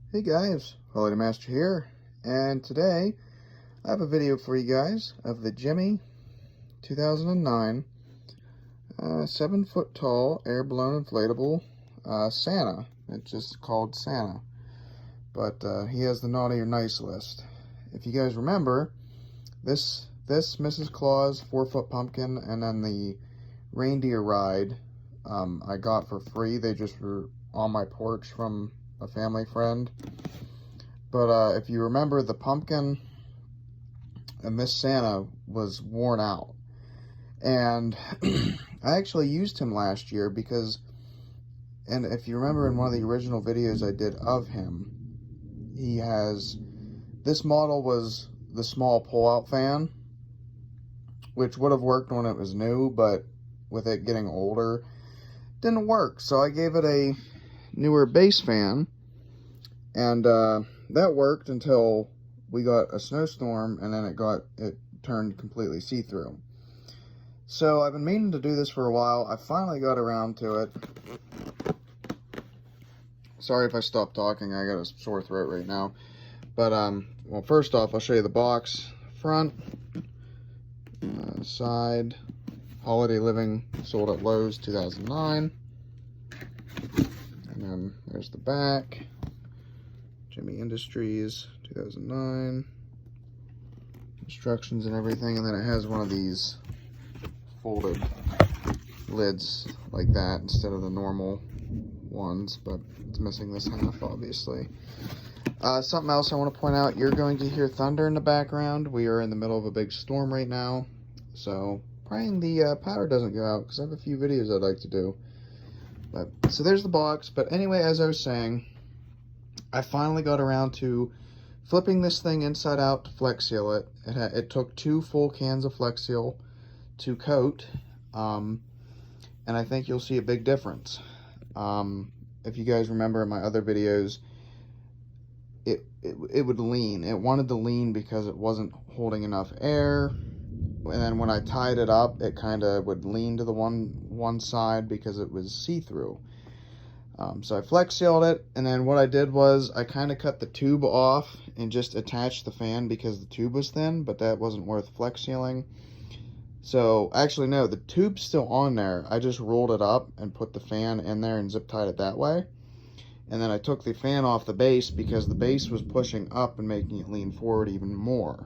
Hey guys, Holiday Master here, and today I have a video for you guys of the Gemmy 2009 7-foot tall air-blown inflatable Santa. It's just called Santa, but he has the naughty or nice list. If you guys remember, this Mrs. Claus 4-foot pumpkin and then the reindeer ride I got for free. They just were on my porch from a family friend. But if you remember, the pumpkin and this Santa was worn out. And I actually used him last year because, and if you remember in one of the original videos I did of him, this model was the small pull-out fan, which would have worked when it was new, but with it getting older, didn't work. So I gave it a newer base fan, and that worked until we got a snowstorm, and then it turned completely see-through. So I've been meaning to do this for a while. I finally got around to it. Sorry if I stop talking, I got a sore throat right now. But well, first off, I'll show you the box. Front, side, Holiday Living, sold at Lowe's, 2009. And then there's the back. Gemmy Industries, 2009. Instructions and everything, and then it has one of these folded lids like that instead of the normal ones, but it's missing this half, obviously. Something else I want to point out, you're going to hear thunder in the background. We are in the middle of a big storm right now, so praying the power doesn't go out, because I have a few videos I'd like to do. But so there's the box. But anyway, as I was saying, I finally got around to flipping this thing inside out to Flex Seal it. It took 2 full cans of Flex Seal to coat, and I think you'll see a big difference. If you guys remember in my other videos, it would lean. It wanted to lean because it wasn't holding enough air, and then when I tied it up, it kind of would lean to the one side because it was see-through. So I Flex Sealed it, and then what I did was I kind of cut the tube off and just attached the fan because the tube was thin, but that wasn't worth Flex Sealing. So actually no, the tube's still on there. I just rolled it up and put the fan in there and zip tied it that way. And then I took the fan off the base because the base was pushing up and making it lean forward even more.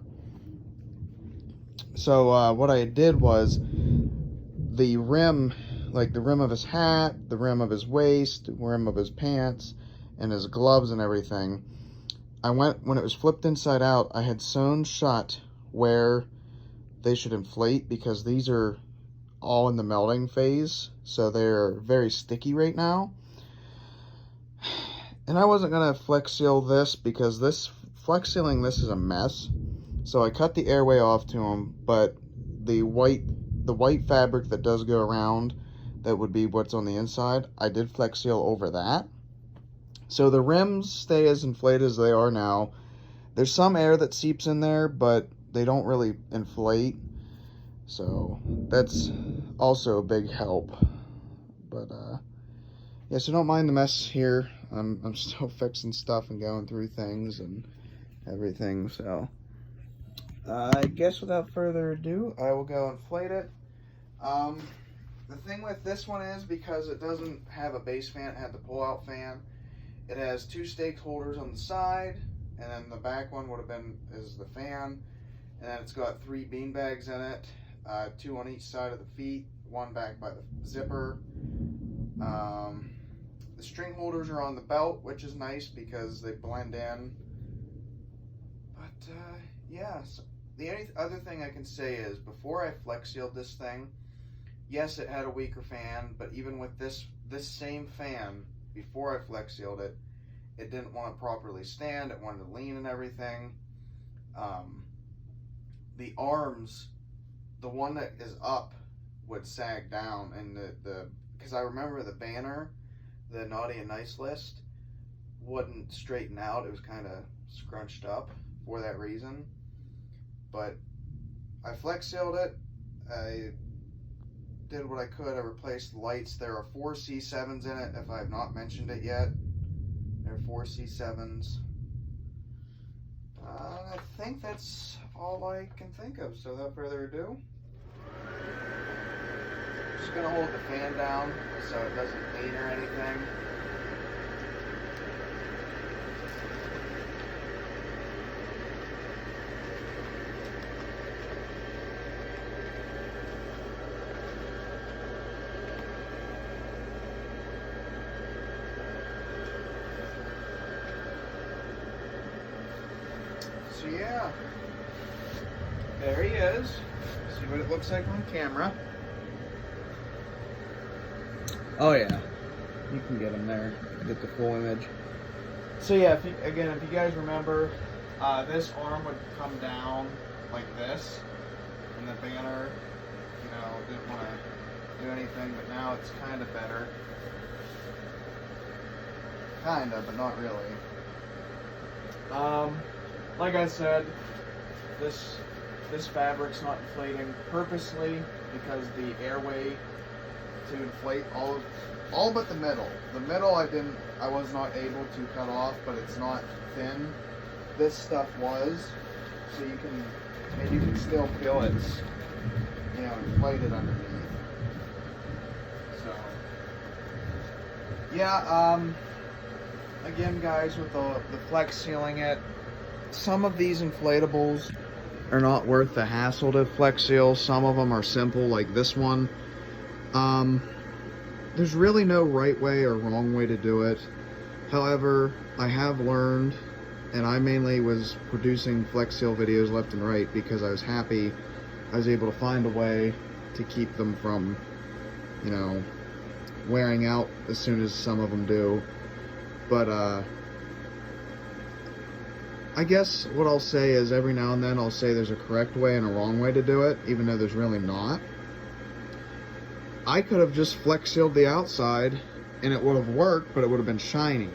So what I did was the rim, like the rim of his hat, the rim of his waist, the rim of his pants, and his gloves and everything, when it was flipped inside out, I had sewn shut where they should inflate because these are all in the melting phase, so they're very sticky right now. And I wasn't going to Flex Seal this because Flex Sealing this is a mess. So I cut the airway off to them, but the white fabric that does go around, that would be what's on the inside, I did Flex Seal over that. So the rims stay as inflated as they are now. There's some air that seeps in there, but they don't really inflate. So that's also a big help. But yeah, so don't mind the mess here. I'm still fixing stuff and going through things and everything. So I guess without further ado, I will go inflate it. The thing with this one is, because it doesn't have a base fan, it had the pull-out fan. It has 2 stake holders on the side, and then the back one is the fan, and then it's got 3 bean bags in it, 2 on each side of the feet, 1 back by the zipper. The string holders are on the belt, which is nice because they blend in. But yeah, so the only other thing I can say is, before I Flex Sealed this thing, yes, it had a weaker fan, but even with this same fan, before I Flex Sealed it, it didn't want to properly stand. It wanted to lean and everything. The arms, the one that is up would sag down, and because I remember the banner, the naughty and nice list, wouldn't straighten out. It was kind of scrunched up for that reason. But I Flex Sealed it. I did what I could. I replaced the lights. There are 4 C7s in it, if I have not mentioned it yet. They're 4C7s. I think that's all I can think of. So without further ado, just gonna hold the fan down so it doesn't lean or anything. So yeah, there he is. See what it looks like on camera. Oh yeah, you can get him there, get the full image. So yeah, if you guys remember, this arm would come down like this, and the banner, didn't want to do anything, but now it's kind of better. Kind of, but not really. Like I said, this fabric's not inflating purposely because the airway to inflate all but the middle. The middle I was not able to cut off, but it's not thin. This stuff was, so you can still feel it's inflated underneath. So yeah, again guys, with the flex sealing it, some of these inflatables are not worth the hassle to flex seal. Some of them are simple, like this one. There's really no right way or wrong way to do it. However, I have learned, and I mainly was producing flex seal videos left and right because I was happy I was able to find a way to keep them from, wearing out as soon as some of them do. But, I guess what I'll say is every now and then I'll say there's a correct way and a wrong way to do it, even though there's really not. I could have just flex sealed the outside and it would have worked, but it would have been shiny.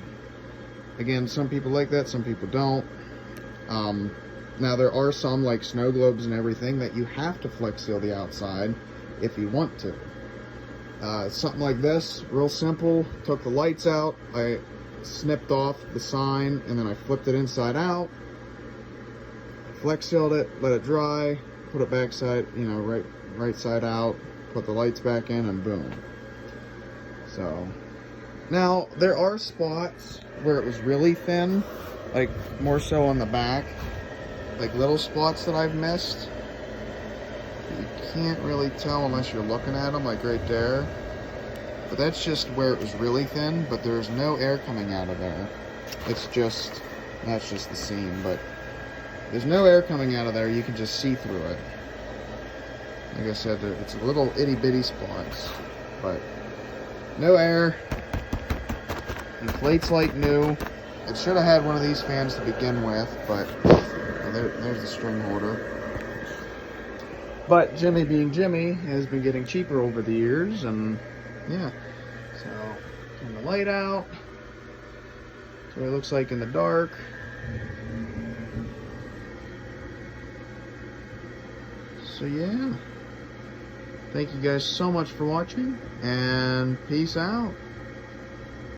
Again, some people like that, some people don't. Now there are some, like snow globes and everything, that you have to flex seal the outside if you want to. Something like this, real simple, took the lights out, I snipped off the sign, and then I flipped it inside out, flex sealed it, let it dry, put it back side, right side out, put the lights back in, and boom. So now there are spots where it was really thin, like more so on the back, like little spots that I've missed. You can't really tell unless you're looking at them, like right there. But that's just where it was really thin, but there's no air coming out of there. That's just the seam, but there's no air coming out of there. You can just see through it. Like I said, it's a little itty bitty spots, but no air. Inflates like new. It should have had one of these fans to begin with, but there's the string holder. But Gemmy being Gemmy has been getting cheaper over the years, and yeah, so turn the light out. That's what it looks like in the dark. So yeah, thank you guys so much for watching, and peace out.